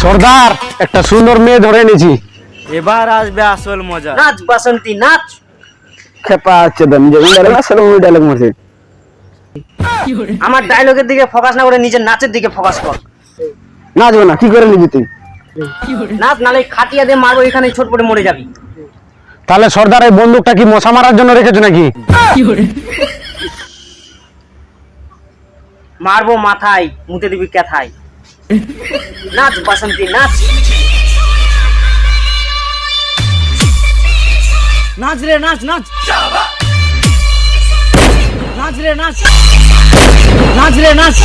সর্দার একটা সুন্দর মেয়ে ধরে নিয়েছি। এবার আসবে আসল মজা। নাচ বাসন্তী নাচ। খেপা হচ্ছে তো নিজে ডায়লগ মারছে। আমার ডায়লগের দিকে ফোকাস না করে নিজের নাচের দিকে ফোকাস কর। নাচবো না কি করে নিবি তুই? নাচ, নালে খাটিয়া দিয়ে মারবো, এখানে ছোট পড়ে মরে যাবি। তাহলে সর্দার এই বন্দুকটা কি মশা মারার জন্য রেখেছো নাকি? মারবো মাথায়, মুতে দিবি ক্যাথায়। নাচ বাসন্তী নাচ। নাচ রে নাচ নাচ, নাচ রে নাচ, নাচ রে নাচ।